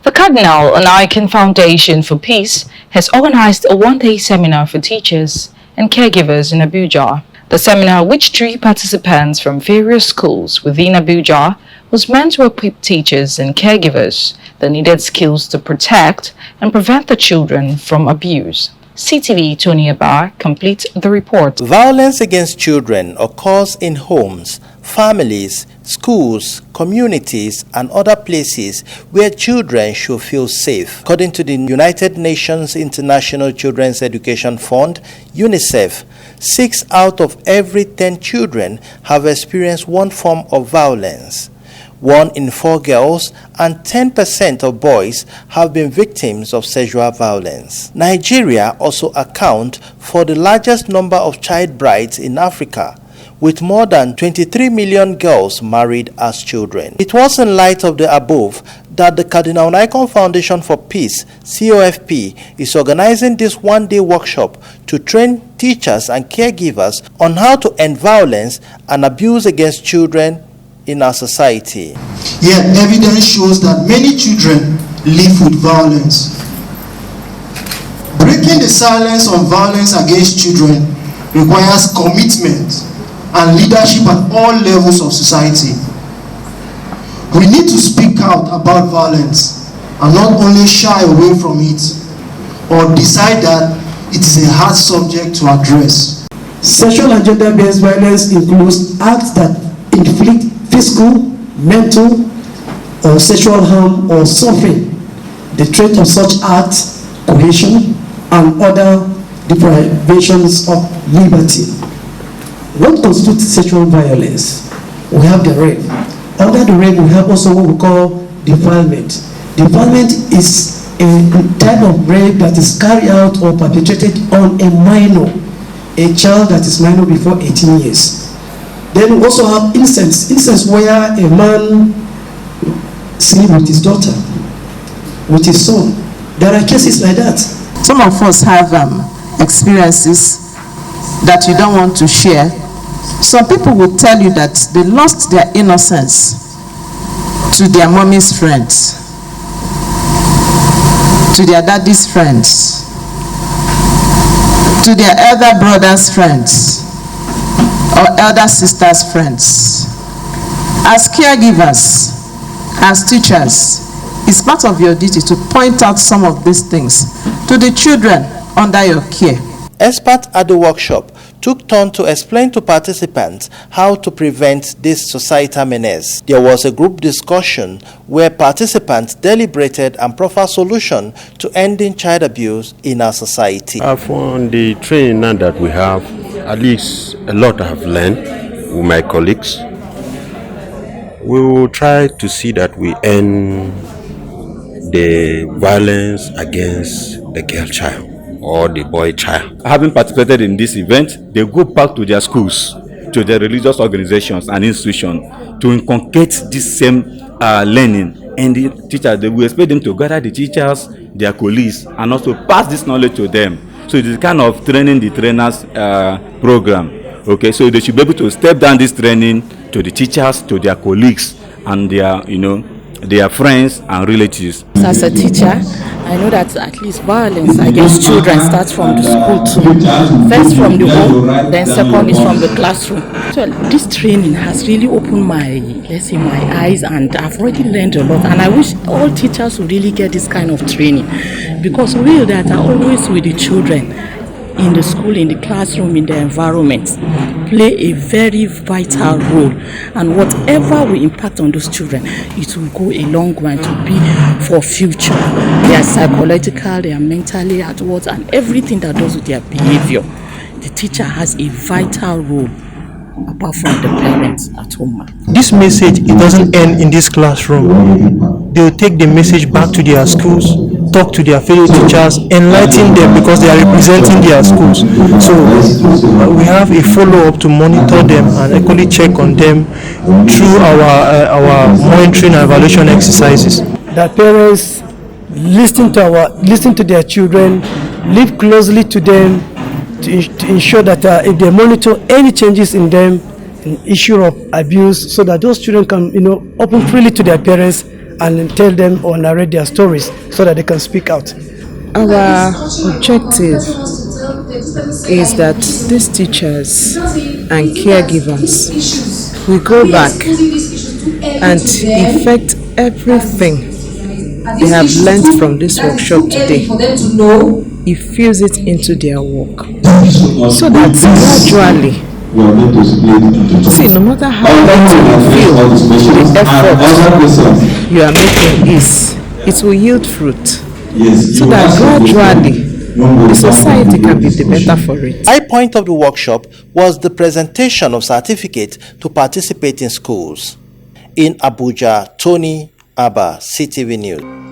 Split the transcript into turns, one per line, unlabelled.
The Cardinal Onaiyekan Foundation for Peace has organized a one-day seminar for teachers and caregivers in Abuja. The seminar, which drew participants from various schools within Abuja, was meant to equip teachers and caregivers the needed skills to protect and prevent the children from abuse. CTV Tony Abar completes the report.
Violence against children occurs in homes, families, schools, communities, and other places where children should feel safe. According to the United Nations International Children's Education Fund, UNICEF, 6 out of every 10 children have experienced one form of violence. 1 in 4 girls and 10% of boys have been victims of sexual violence. Nigeria also accounts for the largest number of child brides in Africa, with more than 23 million girls married as children. It was in light of the above that the Cardinal Onaiyekan Foundation for Peace, COFP, is organizing this one-day workshop to train teachers and caregivers on how to end violence and abuse against children in our society.
Yet evidence shows that many children live with violence. Breaking the silence on violence against children requires commitment and leadership at all levels of society. We need to speak out about violence and not only shy away from it or decide that it is a hard subject to address.
Sexual and gender-based violence includes acts that inflict physical, mental, or sexual harm or suffering. The trait of such acts, coercion, and other deprivations of liberty. What constitutes sexual violence? We have the rape. Under the rape, we have also what we call defilement. Defilement is a type of rape that is carried out or perpetrated on a minor, a child that is minor before 18 years. Then we also have incest where a man sleeps with his daughter, with his son. There are cases like that.
Some of us have experiences that you don't want to share. Some people will tell you that they lost their innocence to their mommy's friends, to their daddy's friends, to their elder brother's friends, or elder sister's friends. As caregivers, as teachers, it's part of your duty to point out some of these things to the children under your care.
Experts at the workshop took turn to explain to participants how to prevent this societal menace. There was a group discussion where participants deliberated and proffered solutions to ending child abuse in our society.
From the training now that we have, at least a lot I have learned with my colleagues. We will try to see that we end the violence against the girl child or the boy child.
Having participated in this event, they go back to their schools, to their religious organizations and institutions to inculcate this same learning. And the teachers, they will expect them to gather the teachers, their colleagues, and also pass this knowledge to them. So it is kind of training the trainers program. Okay, so they should be able to step down this training to the teachers, to their colleagues, and their friends and relatives.
As a teacher, I know that at least violence against children starts from the school too. First from the home, then second is from the classroom. So this training has really opened my eyes, and I've already learned a lot. And I wish all teachers would really get this kind of training, because we that are always with the children in the school, in the classroom, in the environment, play a very vital role, and whatever we impact on those children, it will go a long way to be for future. They are psychological, they are mentally at work, and everything that does with their behavior. The teacher has a vital role apart from the parents at home.
This message, it doesn't end in this classroom. They will take the message back to their schools, talk to their fellow teachers, enlighten them, because they are representing their schools. So we have a follow-up to monitor them and equally check on them through our monitoring and evaluation exercises.
That parents listen to their children, live closely to them, to ensure that if they monitor any changes in issue of abuse, so that those children can open freely to their parents and tell them or narrate their stories so that they can speak out.
Our objective is that these teachers and caregivers will go back and effect everything they have learned from this workshop today. Infuse it into their work so that gradually, see, no matter how little you feel the effort you are making is, it will yield fruit. So that gradually the society can be the better for it.
High point of the workshop was the presentation of certificate to participate in schools. In Abuja, Tony Abba, CTV News.